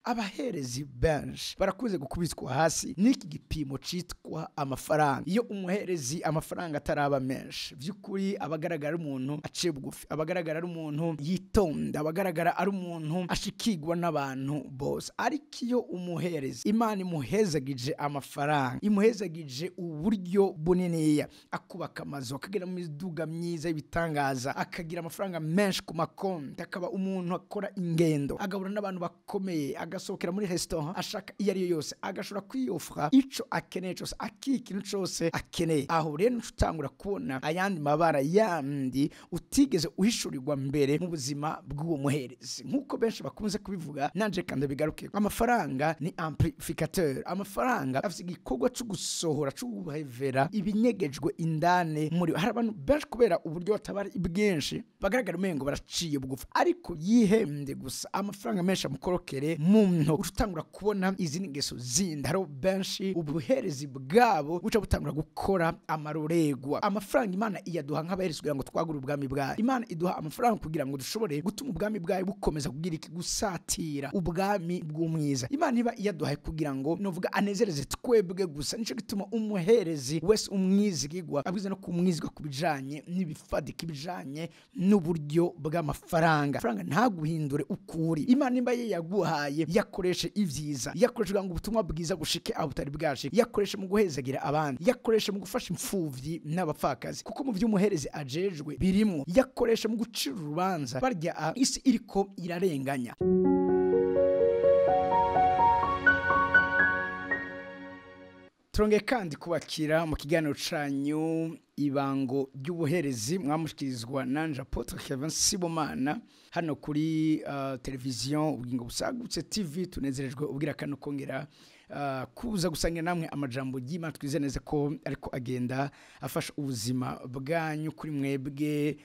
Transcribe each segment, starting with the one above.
abaherezi benshi barakuze gukubitwa hasi n'iki gipimo citwa amafaranga. Iyo umuherezi amafaranga ataraba menshi vy'ukuri abagaragara umuntu aciye bugufi, abagaragara ari umuntu yitonda, abagaragara ari umuntu ashikirwa n'abantu bose. Ariko iyo umuherezi Imana imuhezagije amafaranga, imuhezagije uburyo buniniya, akubaka amazu, akagira mu miduga myiza y'ibitangaza, akagira amafaranga menshi ku makonti, akaba umuntu akora ingendo, agabura n'abantu bakomeye, agasohokera muri restaurant ashaka iyo ari yo yose, agashobora kwiyofra ico akeneye cyose, ikintu cyose akeneye. Aho rero utangura kubona ayandi mabara yandi utigeze uhishurirwa mbere mu buzima bw'uwo muherezi. Nkuko benshi bakunze kubivuga, nanje kandi bigaruke, amafaranga ni amplificateur. Amafaranga afite igikorwa cyo gusohora, cyo guhevera ibinyegejwe indane muri. Hari abantu benshi kubera uburyo batabari bwinshi bagaragara umengo baraciye bugufi, ariko yihembye gusa amafaranga menshi amukorokere muntu. Utangura kubona izindi ngeso zindi. Hari benshi ubuherezi bwabo buca butangura gukora amaroregwa. Amafaranga Imana iyaduha nk'abaherezi kugira ngo twagure ubwami bwayo. Imana iduha amafaranga kugira ngo dushobore gutuma ubwami bwayo bukomeza kugira iki, gusatira ubwami bw'umwiza. Imana iba iyaduha kugira ngo novuga anezereze twebwe gusa. Nico gituma umuherezi wese umwizigirwa abwiza no kumwizigwa kubijanye n'ibifadika, ibijanye n'uburyo bw'amafaranga. Amafaranga ntaguhindure ukuri. Imana imba ye yaguhaye yakoreshe ivyiza, yakoreshe kugira ngo ubutumwa bwiza bushike aho butari bwashike, yakoreshe mu guhezagira abandi, yakoreshe mu gufasha imfuvyi n'abapfakazi, kuko mu vy'umuherezi ajejwe birimo. Yakoreshe mu gucira urubanza barya isi iriko irarenganya. Turongeye kandi kubakira mu kiganiro canyu ibango ry'ubuherezi, mwamushikirizwa nanje Apotre Kevin Sibomana hano kuri televiziyo Ubugingo Busagutse TV. Tunezerejwe ubwira kano kongera kuza gusangira namwe amajambo y'Imana. Twize neza ko ariko agenda afasha ubuzima bwanyu, kuri mwebwe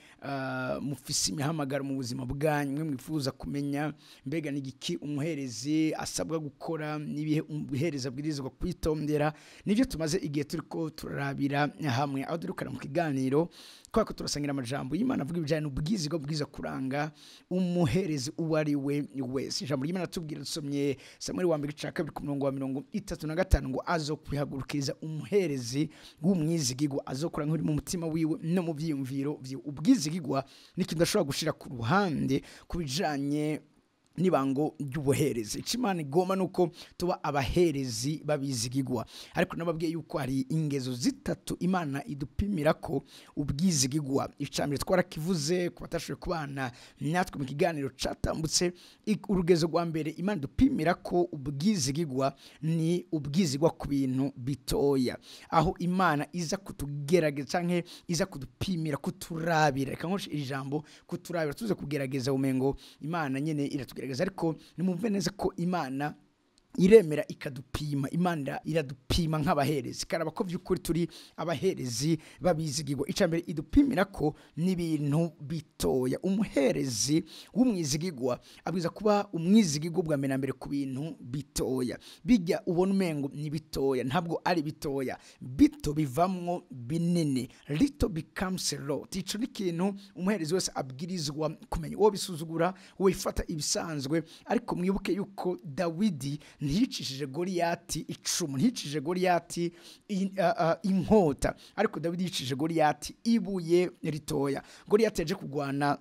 mufise imihamagaro mu buzima bwanyu, mwe mwifuza kumenya mbega n'igiki umuherezi asabwa gukora, nibihe umuherezi abwirizwa kwitondera. Nivyo tumaze igihe turiko turarabira hamwe, aho durukana mu kiganiro kwako turasangira amajambo y'Imana avuga ibijanye n'ubwizigo bwiza kuranga umuherezi uwo ari we wese. Ijambo ry'Imana tubwira, dusomye Samuel wa 2:35 ngo azokwihagurukiriza umuherezi w'umwizigirwa, azokora nk'uri mu mutima wiwe no mu vyiyumviro vye. Ubwizigirwa n'ikintu ndashobora gushira ku ruhande kubijanye nibango ry'ubuherezi. Icimana igoma nuko tuba abaherezi babizigirwa, ariko nababwiye yuko hari ingezo zitatu Imana idupimira ko ubwizigirwa. Icambere twarakivuze ku batashoboye kubana natwe mu kiganiro catambutse. Urugezo rwa mbere Imana idupimira ko ubwizigirwa ni ubwizigwa ku bintu bitoya, aho Imana iza kutugerageza canke iza kudupimira, kuturabira. Reka nkoreshe iri jambo kuturabira, tuze kugerageza umengo Imana nyene iratugerageza, ariko nimumve neza ko Imana iremera ikadupima. Imana iradupima nk'abaherezi, karaba ko vy'ukuri turi abaherezi babizigirwa. Icambere idupimira ko n'ibintu bitoya. Umuherezi w'umwizigirwa abwiza kuba umwizigirwa bwa mbere ku bintu bitoya. Bijya ubona umengo ni bitoya, ntabwo ari bitoya. Bito bivamwo binini, little becomes a lot. Ico ni ikintu umuherezi wese abwirizwa kumenya. Wo bisuzugura, wo ifata ibisanzwe, ariko mwibuke yuko Dawidi ntiyicishije Goliyati icumu, ntiyicishije Goliyati inkota, ariko Dawidi yicishije Goliyati ibuye ritoya. Goliyati yaje kugwana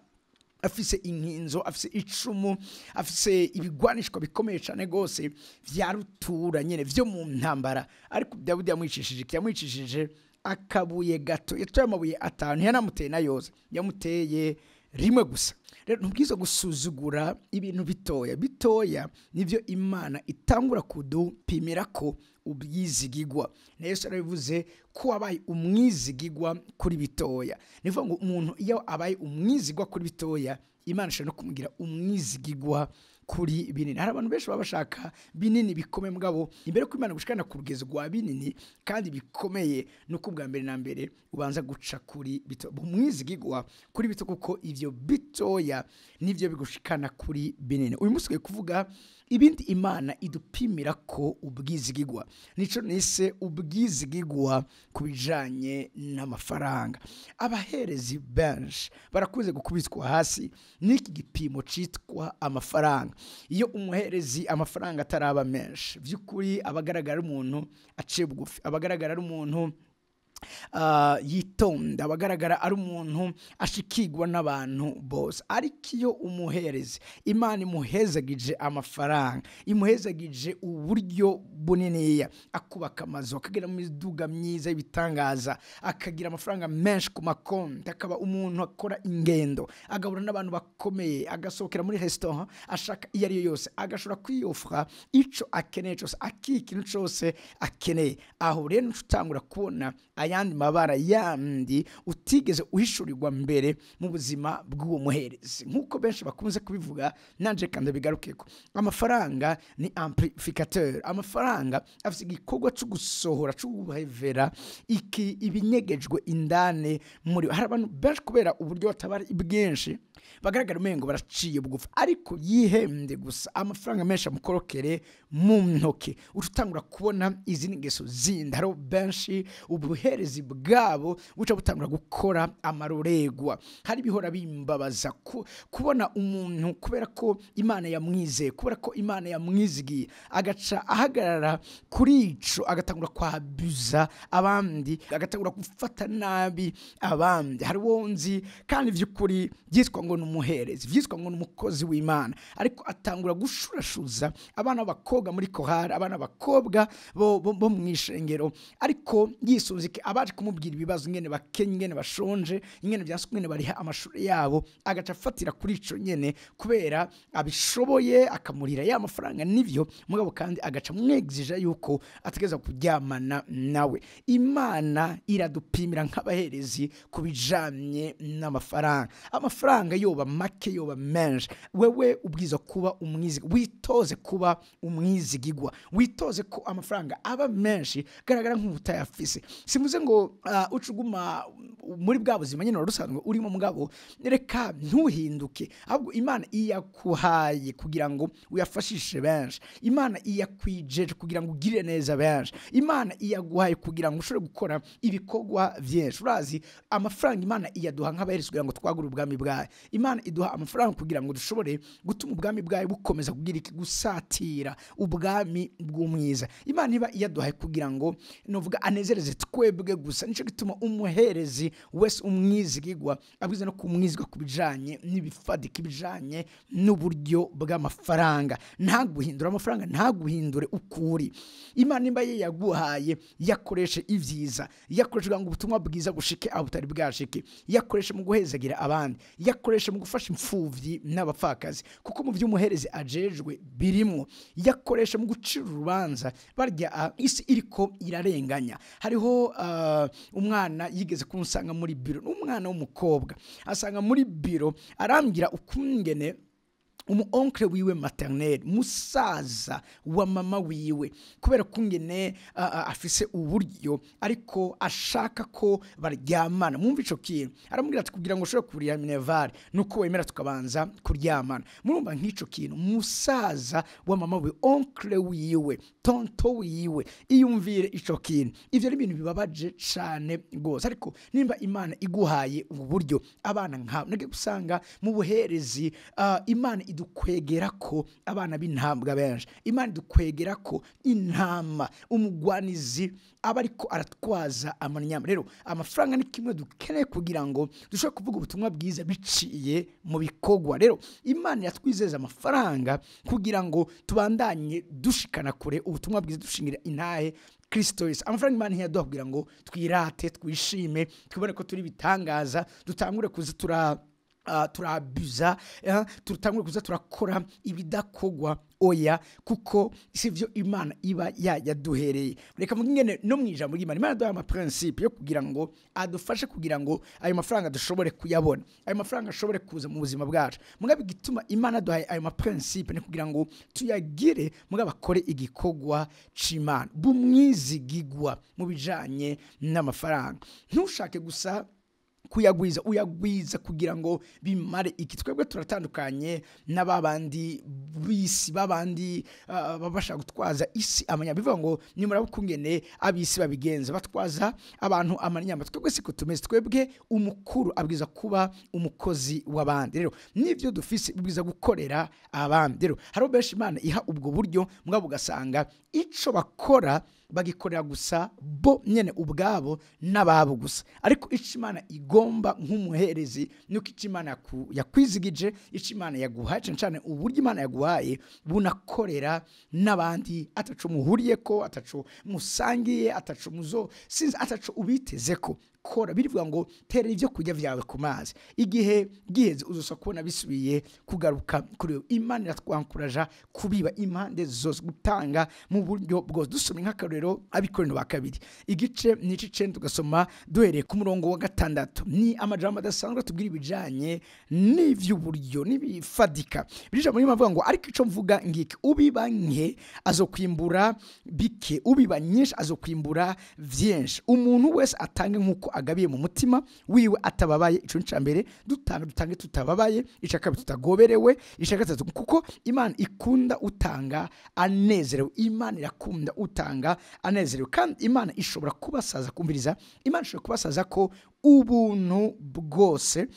afise inkinzo, afise icumu, afise ibigwanishwa bikomeye cyane gose vya rutura nyene vyo mu ntambara, ariko Dawidi yamwicishije akabuye gato. Yatoye amabuye 5, ntiyanamuteye na yose, yamuteye rimwe gusa. Rero ntubwiza gusuzugura ibintu bitoya nivyo Imana itangura kudupimira ko ubwizigirwa. Yesu arabivuze ko abaye umwizigirwa kuri bitoya. Nivuga ngo umuntu iyo abaye umwizigirwa kuri bitoya, Imana ishobora no kumugira umwizigirwa kuri binini. Hari abantu benshi babashaka binini bikomeye, mugabo imbere ko Imana gushikana ku rugezo rwa binini kandi bikomeye, nuko bwa mbere na mbere ubanza guca kuri bito. Umwizigirwa kuri bito, kuko ivyo bitoya nivyo bigushikana kuri binini. Uyu munsi kuvuga ibindi imana idupimira ko ubwizigigwa nico nise ubwizigigwa kubijanye n'amafaranga. Abaherezi benshi barakunze gukubitwa hasi n'iki gipimo citwa amafaranga. Iyo umuherezi amafaranga ataraba menshi vy'ukuri abagaragara umuntu aciye bugufi, abagaragara ari umuntu yitonda, abagaragara ari umuntu ashikirwa n'abantu bose. Ariko iyo umuherezi imana imuhezagije amafaranga, imuhezagije uburyo buniniya, akubaka amazu, akagira mu miduga myiza y'ibitangaza, akagira amafaranga menshi ku makonti, akaba umuntu akora ingendo, agahura n'abantu bakomeye, agasohokera muri restaurant ashaka iyo ari yo yose, agashobora kwiyofra ico akeneye cyose, ikintu cyose akeneye. Aho rero utangura kubona ayandi mabara yandi utigeze uhishurirwa mbere mu buzima bw'uwo muherezi. Nk'uko benshi bakunze kubivuga, nanje kandi bigarukeko, amafaranga ni amplificateur. Amafaranga afite igikorwa cyo gusohora, cyo guhevera ibinyegejwe indane muri. Hari abantu benshi kubera uburyo batabari bwinshi bagaragara umengo baraciye bugufi, ariko yihembye gusa amafaranga menshi amukorokere mu ntoke, utangura kubona izindi ngeso zindi. Hari benshi ubuherezi bwabo buca butangura gukora amaroregwa. Hari bihora bimbabaza kubona umuntu kubera ko Imana yamwizeye, kubera ko Imana yamwizigiye, agaca ahagarara kuri ico, agatangura kwabuza abandi, agatangura gufata nabi abandi. Hari wonzi kandi vy'ukuri byitwa ngo n'umuherezi, vyitwa ngo n'umukozi w'Imana, ariko atangura gushurashuza abana b'abakobwa muri kohari, abana b'abakobwa bo mwishengero, ariko yisunzike abaje kumubwira ibibazo, ingene bakenye, ingene bashonje, ingene byasukwe, ingene bariha amashuri yabo, agaca afatira kuri ico nyene kubera abishoboye, akamurira ya mafaranga. Nivyo mugabo kandi agaca mwegzija yuko ategeza kuryamana nawe. Imana iradupimira nk'abaherezi kubijanye n'amafaranga. Amafaranga yoba make yoba menshi, wewe ubwiza kuba umwizi, witoze kuba umwizigigwa, witoze ko amafaranga aba menshi garagara nk'ubutayafise. Simuze ngo ucuguma muri bwa buzima nyine rusanzwe urimo mugabo, reka ntuhinduke, ahubwo Imana iyakuhaye kugira ngo uyafashishe benshi. Imana iyakwijeje kugira ngo ugire neza benshi. Imana iyaguhaye kugira ngo ushobore gukora ibikorwa vyinshi. Urazi amafaranga Imana iyaduha nk'abaherezi kugira ngo twagure ubwami bwayo. Imana iduha amafaranga kugira ngo dushobore gutuma ubwami bwayo bukomeza kugira iki, gusatira ubwami bw'umwiza. Imana iba iyaduhaye kugira ngo novuga anezereze twebwe gusa. Nico gituma umuherezi wese umwizigigwa abwiza no kumwizigwa kubijanye n'ibifadika, ibijanye n'uburyo bw'amafaranga. Ntaguhindura amafaranga, ntaguhindure ukuri. Imana imba ye yaguhaye yakoreshe ivyiza, yakoreshe ngo ubutumwa bwiza gushike aho butari bwashike, yakoreshe mu guhezagira abandi, yakoreshe mu gufasha imfuvyi n'abapfakazi, kuko mu vy'umuherezi ajejwe birimo. Yakoreshe mu gucira urubanza barya isi iriko irarenganya. Hariho umwana yigeze kunsanga muri biro, n'umwana w'umukobwa asanga muri biro, arambwira ukungene onkle wiwe maternel, musaza wa mama wiwe, kubera kungene afise uburyo ariko ashaka ko baryamana. Mwumva ico kintu, aramubwira ati kugira ngo ushobore kuriya minerval nuko wemera tukabanza kuryamana. Murumva nk'ico kintu, musaza wa mama wiwe, onkle wiwe, tonto wiwe, iyumvire ico kintu. Ivyo ari ibintu bibabaje cane gose, ariko nimba Imana iguhaye uburyo abana nkabo, nage gusanga mu buherezi Imana dukwegera ko abana b'intambwa benshi. Imana dukwegera ko intama, umugwanizi aba ariko aratwaza amanyama. Rero amafaranga ni kimwe dukeneye kugira ngo dushobore kuvuga ubutumwa bwiza biciye mu bikorwa. Rero Imana yatwizeza amafaranga kugira ngo tubandanye dushikana kure ubutumwa bwiza, dushingira intahe Kristo Yesu. Amafaranga Imana ntiyaduha kugira ngo twirate, twishime, twibone ko turi bitangaza, dutangure kuza turabuza, tutangure kuza turakora ibidakogwa. Oya, kuko sivyo Imana iba yaduhereye. Reka mugingene no mwijambo ry'Imana, Imana duha ama principe yo kugira ngo adufashe kugira ngo ayo mafaranga dushobore kuyabona, ayo mafaranga ashobore kuza mu buzima bwacu. Mugabe gituma Imana duha ayo ma principe ni kugira ngo tuyagire, mugabe akore igikogwa c'Imana, bumwizigigwa mu bijanye n'amafaranga. Ntushake gusa kuyagwiza uyagwiza kugira ngo bimare iki. Twebwe turatandukanye n'ababandi bisi babandi babasha gutwaza isi amanya, bivuga ngo nimara bukungene abisi babigenza batwaza abantu amanyamba. Twebwe siko tumeze, twebwe umukuru abwiza kuba umukozi w'abandi. Rero nivyo dufise bibwiza gukorera abandi. Rero haro benshi Imana iha ubwo buryo mwabo ugasanga ico bakora bagikorera gusa bo nyene ubwabo n'ababo gusa, ariko ico Imana igomba nk'umuherezi nuko ico Imana yakwizigije, ico Imana yaguhaye cyane uburyo Imana yaguhaye bunakorera n'abandi, ataco muhuriyeko, ataco musangiye, ataco sinzi, ataco ubitezeko. Kora birivuga ngo terera ivyo kurya vyawe ku mazi, igihe giheze uzosa kubona bisubiye kugaruka kuri wewe. Imana iratwankuraja kubiba impande zose, gutanga mu buryo bwose. Dusomye nk'akarorero Abikorino ba kabiri igice n'ici 9 tugasoma duhereye ku murongo wa 6. Ni amajambo adasanzwe tubwira ibijanye n'ivy'uburyo n'ibifadika. Birija muri mavuga ngo ariko ico mvuga ngiki, ubiba nke azokwimbura bike, ubiba nyinshi azokwimbura vyinshi. Umuntu wese atange nkuko agabiye mu mutima wiwe atababaye. Ico ncambere dutange tutababaye, ica kabiri tutagoberewe, ica gatatu kuko Imana ikunda utanga anezerewe. Imana irakunda utanga anezerewe, kandi Imana ishobora kubasaza kumviriza. Imana ishobora kubasaza ko ubuntu bwose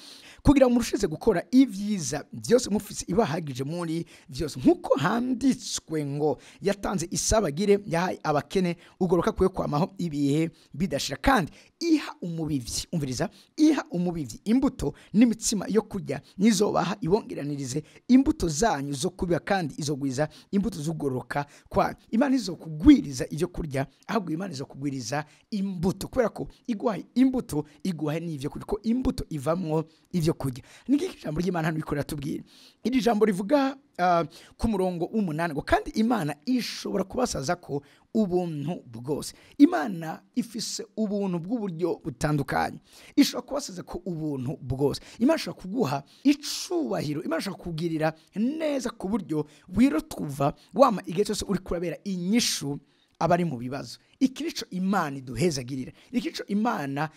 kugira ngo murushize gukora ivyiza byose mufise ibahagije muri byose, nkuko handitswe ngo yatanze isabagire yahaye abakene ugoroka kwe kwamaho ibihe bidashira. Kandi iha umubivyi, umviriza, iha umubivyi imbuto n'imitsima yo kurya, nizobaha ibongeranirize imbuto zanyu zo kubiba, kandi izogwiza imbuto z'ugoroka kwa. Imana izokugwiriza ivyo kurya, ahubwo Imana izokugwiriza imbuto, kubera ko iguhaye imbuto iguhaye n'ivyo kurya, ko imbuto ivamwo ivyo kurya. Niki ijambo ry'Imana hano bikorera tubwira. Iri jambo rivuga ku murongo w'8 ngo kandi Imana ishobora kubasaza ko ubuntu bwose. Imana ifise ubuntu bw'uburyo butandukanye, ishobora kubasaza ko ubuntu bwose. Imana ishobora kuguha icubahiro, Imana ishobora kugirira neza ku buryo wirotuva wama igihe cyose uri kurabera inyishu abari mu bibazo. Ikirico Imana iduhezagirira, ikirico Imana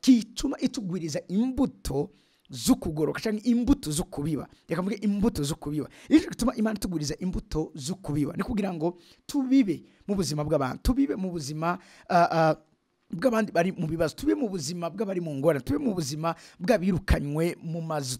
kituma itugwiriza imbuto zukugoroka canke imbuto zukubiba. Reka mvuge imbuto zukubiba. Ico gituma Imana itugwiriza imbuto zukubiba ni kugira ngo tubibe mu buzima bw'abantu, tubibe mu buzima bw'abandi bari mu bibazo, tube mu buzima bw'abari mu ngorane, tube mu buzima bw'abirukanywe mu mazu,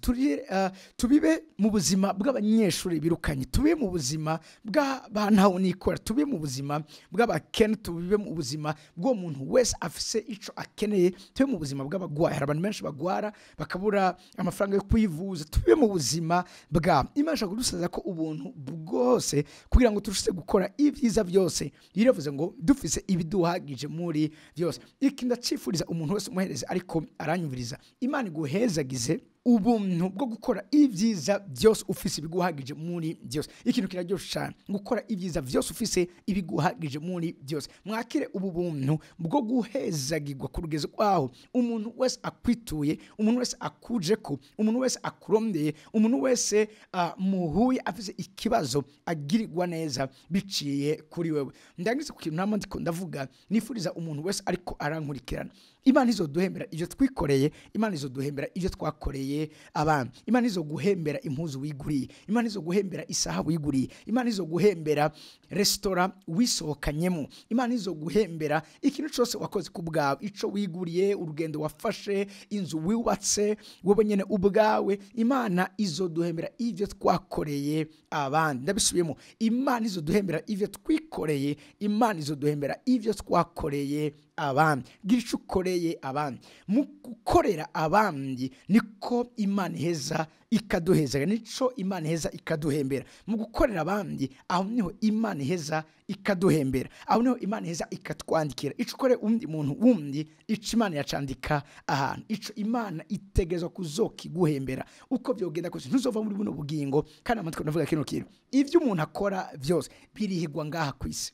tubibe mu buzima bw'abanyeshuri birukanye, tube mu buzima bw'abantu nikora, tube mu buzima bw'abakene, tubibe mu buzima bwo muntu wese afise ico akeneye, tube mu buzima bw'abagwayi. Hari abantu benshi bagwara bakabura amafaranga yo kwivuza, tube mu buzima bwa. Imana ishaka kudusaza ko ubuntu bwose kugira ngo turushise gukora ibyiza byose. Yiravuze ngo dufise ibiduhagije muri byose. Iki ndacifuriza umuntu wese umuhereze ariko aranyumviriza, Imana iguhezagize ubuntu bwo gukora ibyiza byose ufise ibiguhagije muri byose. Ikintu kiraryoshe cyane gukora ibyiza byose ufise ibiguhagije muri byose. Mwakire ubu buntu bwo guhezagirwa ku rugezo kwaho umuntu wese akwituye, umuntu wese akujeko, umuntu wese akurondeye, umuntu wese muhuye afise ikibazo agirirwa neza biciye kuri wewe. Ndangize ku kintu namwe ndiko ndavuga, nifuriza umuntu wese ariko arankurikirana, Imana izoduhembera ivyo twikoreye, Imana izoduhembera ivyo twakoreye abantu, Imana izoguhembera impuzu wiguriye, Imana izoguhembera isaha wiguriye, Imana izoguhembera restaurant wisohokanyemo, Imana izoguhembera ikintu cyose wakoze ku bwawe, ico wiguriye, urugendo wafashe, inzu wiwatse wowe nyene ubwawe. Imana izoduhembera ivyo twakoreye abandi. Ndabisubiyemo, Imana izoduhembera ivyo twikoreye, Imana izoduhembera ivyo twakoreye abandi. Gira ico ukoreye abandi. Mu gukorera abandi niko Imana iheza ikaduheza, nico Imana iheza ikaduhembera. Mu gukorera abandi aho niho Imana iheza ikaduhembera, aho niho Imana iheza ikatwandikira. Ico ukore undi muntu wundi, ico Imana yacandika ahantu, ico Imana itegezwa kuzokiguhembera. Uko byogenda kose ntuzova muri buno bugingo. Kandi amatiko ndavuga kino kintu, ivyo umuntu akora byose birihigwa ngaha kwisi.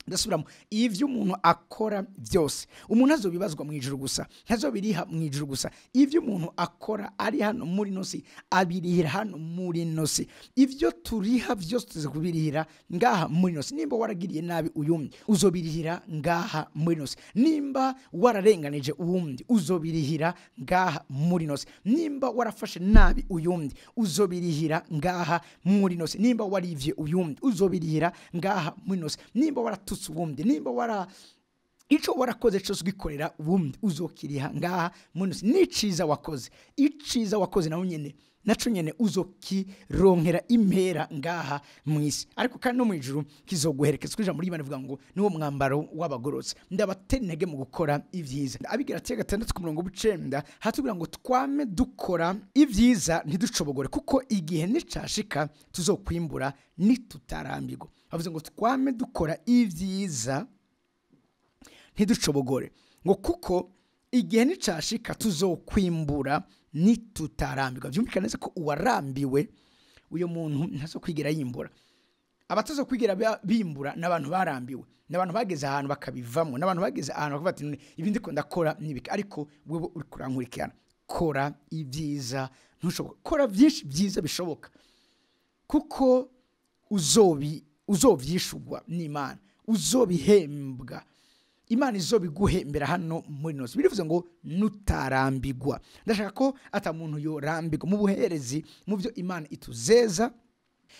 ndasubiramo ivyo umuntu akora byose umuntu azobibazwa mu ijuru gusa ntazobiriha mu ijuru gusa ivyo umuntu akora ari hano muri nosi abirihira hano muri nosi ivyo turiha byose tuzakubirihira ngaha muri nosi nimba waragiriye nabi uyundi uzobirihira ngaha muri nosi nimba wararenganije uwundi uzobirihira ngaha muri nosi nimba warafashe nabi uyundi uzobirihira ngaha muri nosi nimba warivye uyundi uzobirihira ngaha muri nosi nimba waratutse uwundi nimba ico warakoze cyose ugikorera uwundi uzokiriha ngaha muri nosi n'iciza wakoze nawe nyene naco nyene uzokironkera impera ngaha mwisi ariko kandi no mwijuru kizoguherekeza kwija muri Imana ivuga ngo niwo mwambaro w'abagorotse ndabatera intege mu gukora ivyiza abigira ati 6:9 hatubwira ngo twame dukora ivyiza ntiducobogore kuko igihe nicashika tuzokwimbura nitutarambirwa bavuze ngo twame dukora ivyiza ntiducobogore ngo kuko igihe nicashika tuzokwimbura nitutarambirwa byumvikana neza ko uwarambiwe uyo muntu ntazo kwigira yimbura abatazo kwigira bimbura n'abantu barambiwe n'abantu bageze ahantu bakabivamo n'abantu bageze ahantu bakavuga ati ibindi ko ndakora nibika ariko wewe uri kurankurikirana kora ivyiza ntushoboka kora byinshi byiza bishoboka kuko uzovyishugwa n'Imana uzobihembwa Imana izobiguhembera hano muri nosi birivuze ngo nutarambirwa ndashaka ko ata muntu yorambirwa mu buherezi mu byo Imana ituzeza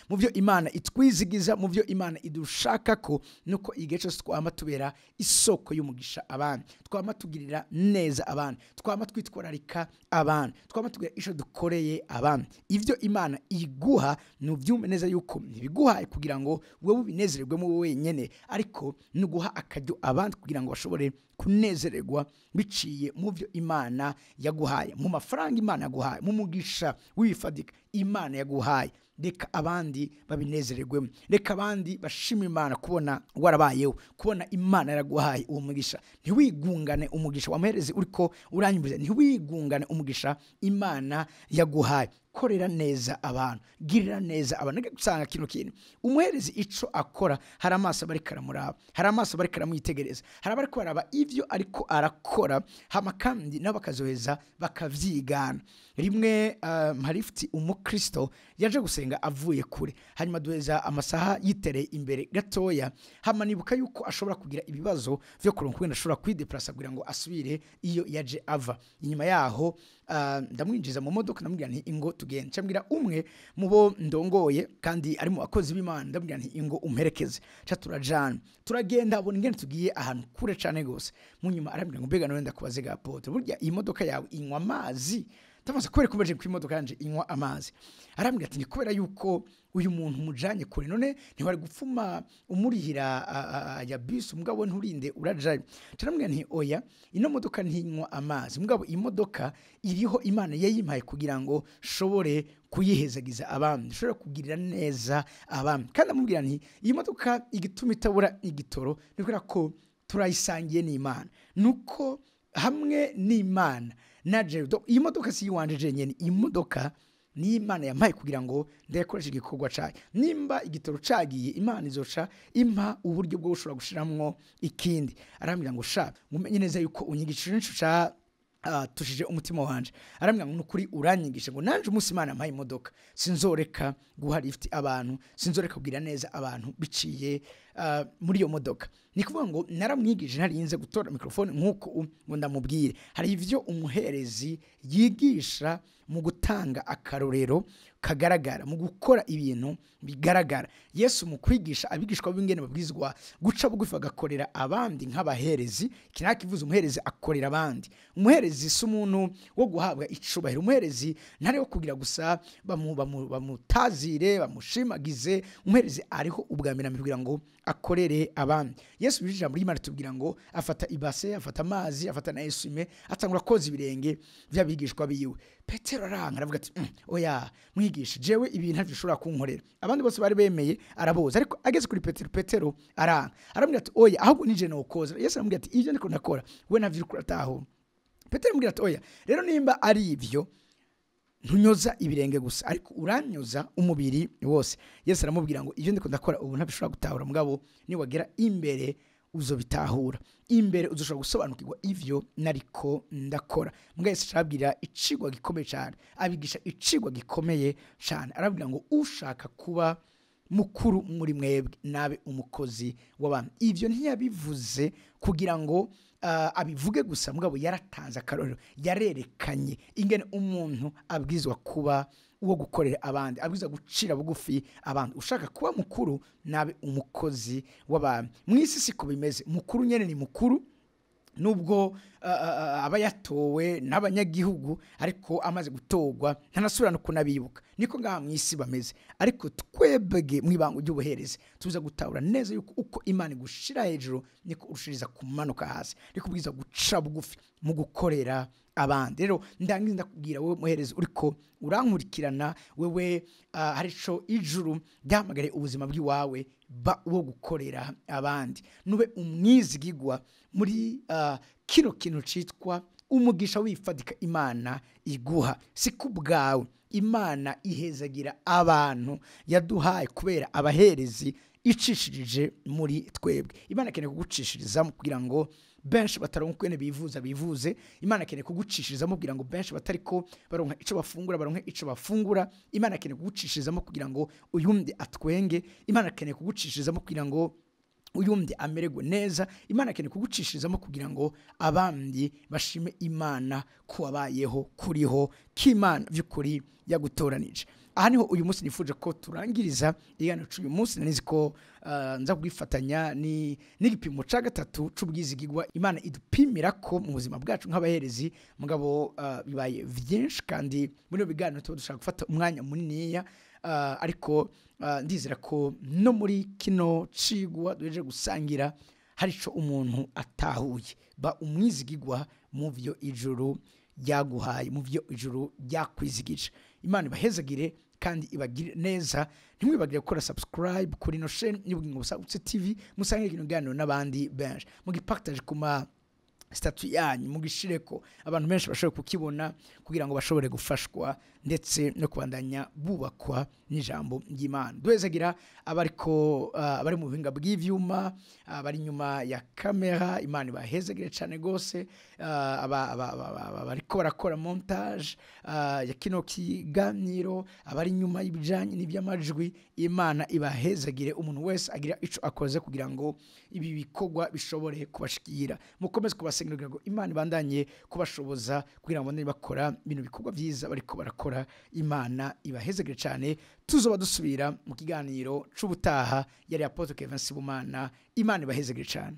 mu byo Imana itwizigiza mu byo Imana idushaka ko nuko igihe cyose twama tubera isoko y'umugisha abantu twama tugirira neza abantu twama twitwararika abantu twama tugira isho dukoreye abantu ivyo Imana iguha nuvyume neza yuko ntibiguhaye kugira ngo wewe ubinezererwe mu wenyene ariko nuguha akajyo abantu kugira ngo bashobore kunezererwa biciye mu byo Imana yaguhaye mu mafaranga Imana yaguhaye mu mugisha wifadika Imana yaguhaye reka abandi babinezererwemo reka abandi bashima Imana kubona warabayeho kubona Imana yaraguhaye uwo mugisha ntiwigungane umugisha wamuhereze uriko uranyumviza ntiwigungane umugisha Imana yaguhaye korera neza abantu girira neza abantu gusanga kintu umuherezi ico akora hari amaso bari karamuraba hari amaso bari karamwitegereza hari abari kwaraba ivyo ariko arakora hama kandi nabo bakazoheza bakavyigana rimwe harifti umukristo yaje gusenga avuye kure hanyuma duheza amasaha yitereye imbere gatoya hama nibuka yuko ashobora kugira ibibazo byo kuronka kwenda ashobora kwideplasa kugira ngo asubire iyo yaje ava inyuma yaho ndamwinjiza mu modoka ndamubwira nti ingo tugende cyambwira umwe mubo ndongoye kandi ari mu bakozi b'Imana ndamubwira nti ingo umperekeze cha turajana turagenda abona ingene tugiye ahantu kure cyane gose munyuma arambwira ngo mbega none ndakubaze ga pote burya iyi modoka yawe inywa amazi tamaze kubera kumbeje ku imodoka yanje inywa amazi arambwira ati ni kubera yuko uyu muntu mujanye kure none ntibari gupfuma umurihira ya bus umugabo nturinde urajaye cyarambwira nti oya ino modoka ntinywa amazi mugabo imodoka iriho Imana yayimpaye kugira ngo shobore kuyihezagiza abandi shobore kugirira neza abandi kandi amubwira nti iyi modoka igituma itabura igitoro nikora ko turayisangiye n'Imana nuko hamwe n'Imana naje iyi modoka si yiwanje jenyene iyi modoka ni Imana yampaye kugira ngo ndakoresha igikorwa cyayo nimba igitoro cagiye Imana izoca impa uburyo bwo gushobora gushiramwo ikindi arambira ngo sha ngumenye neza yuko unyigishije n'icyo ca tushije umutima wanje arambira ngo nukuri uranyigisha ngo nanje umunsi Imana yampaye imodoka sinzoreka guha lift abantu sinzoreka kugira neza abantu biciye muri iyo modoka ni kuvuga ngo naramwigije narinze gutora microphone nkuko ngo ndamubwire hari ivyo umuherezi yigisha mu gutanga akarorero kagaragara mu gukora ibintu bigaragara Yesu mu kwigisha abigishwa b'ingene babwizwa guca bugufi bagakorera abandi nk'abaherezi kinakivuze umuherezi akorera abandi umuherezi si umuntu wo guhabwa icubahiro umuherezi ntari wo kugira gusa bamutazire bamushimagize umuherezi ariho ubwambere kugira ngo akorere abandi Yesu bijija muri Imana tubwira ngo afata ibase afata amazi afata na esume atangura koza ibirenge by'abigishwa biwe Petero aranga aravuga ati oya mwigisha jewe ibintu bishobora kunkorera abandi bose bari bemeye araboza ariko ageze kuri Petero aranga aramubwira ati oya ahubwo nije no koza Yesu aramubwira ati ivyo ndiko ndakora we navyo kurataho Petero aramubwira ati oya rero nimba ari ivyo ntunyoza ibirenge gusa ariko uranyoza umubiri wose. Yesu aramubwira ngo ibyo ndiko ndakora ubu ntabishobora gutahura, mugabo niwagera imbere uzobitahura, imbere uzoshobora gusobanukirwa ivyo nariko ndakora. Mbwa Yesu arabwira icigwa gikomeye cyane, abigisha icigwa gikomeye cyane, arabwira ngo ushaka kuba mukuru muri mwebwe nabe umukozi w'abantu. Ivyo ntiyabivuze kugira ngo abivuge gusa, mugabo yaratanze akarorero, yarerekanye ingene umuntu abwizwa kuba uwo gukorera abandi, abwiza gucira bugufi abantu. Ushaka kuba mukuru nabe umukozi w'abantu. Mwisi siko bimeze, mukuru nyene ni mukuru nubwo aba yatowe n'abanyagihugu, ariko amaze gutogwa ntanasubira no kunabibuka. Niko ngaha mwisi bameze, ariko twebwe mwibango ry'ubuherezi tuza gutahura neza yuko uko Imana gushira hejuru niko urushiriza kumanuka hasi, niko bwiza guca bugufi mu gukorera abandi. Rero ndangiza ndakubwira wowe muherezi uriko urankurikirana, wewe harico ijuru ryamagare ubuzima bw'iwawe, ba uwo gukorera abandi, nube umwizigigwa muri kino kintu citwa umugisha wifadika Imana iguha. Si kubwawe, Imana ihezagira abantu yaduhaye kubera abaherezi icishirije muri twebwe. Imana keneye kugucishirizamo kugira ngo benshi bataronka kwene bivuze. Imana keneye kugucishirizamo kugira ngo benshi batariko baronka ico bafungura baronke ico bafungura. Imana keneye kugucishirizamo kugira ngo uyundi atwenge. Imana keneye kugucishirizamo kugira ngo uyundi amererwe neza. Imana keneye kugucishirizamo kugira ngo abandi bashime Imana ko wabayeho kuriho k'Imana by'ukuri yagutoranije. Aha niho uyu munsi nifuje ko turangiriza igano cy'uyu munsi. Nanizi ko nza kwifatanya n'igipimo ca gatatu c'ubwizigigwa Imana idupimira ko mu buzima bwacu nk'abaherezi. Mugabo bibaye vyinshi kandi muri biganiro dushaka gufata umwanya muniniya, ariko ndizera ko no muri kino cigwa duheje gusangira harico umuntu atahuye. Ba umwizigigwa mu vyo ijuru ryaguhaye, mu vyo ijuru ryakwizigije. Imana ibahezagire kandi ibagire neza. Ntimwibagire gukora subscribe kuri no chaîne y'Ubugingo Busagutse TV, musange kino ganiro n'abandi benshi, mugipartage kuma statut yanyu, mugishireko abantu benshi bashobore kukibona kugira ngo bashobore gufashwa ndetse no kubandanya bubakwa n'ijambo ry'Imana. Duhezagira abariko abari mu buhinga bw'ivyuma, abari nyuma ya kamera, Imana ibahezagire cyane gose, abariko barakora montage ya kino kiganiro, abari nyuma y'ibijanye n'ivy'amajwi, Imana ibahezagire. Umuntu wese agira ico akoze kugira ngo ibi bikorwa bishobore kubashikira. Mukomeze kubasengerera ngo Imana ibandanye kubashoboza kugira ngo bakora ibintu bikorwa vyiza bariko barakora. Imana ibahezagire cyane. Tuzoba dusubira mu kiganiro c'ubutaha. Yari Apotre Kevin Sibomana. Imana ibahezagire cyane.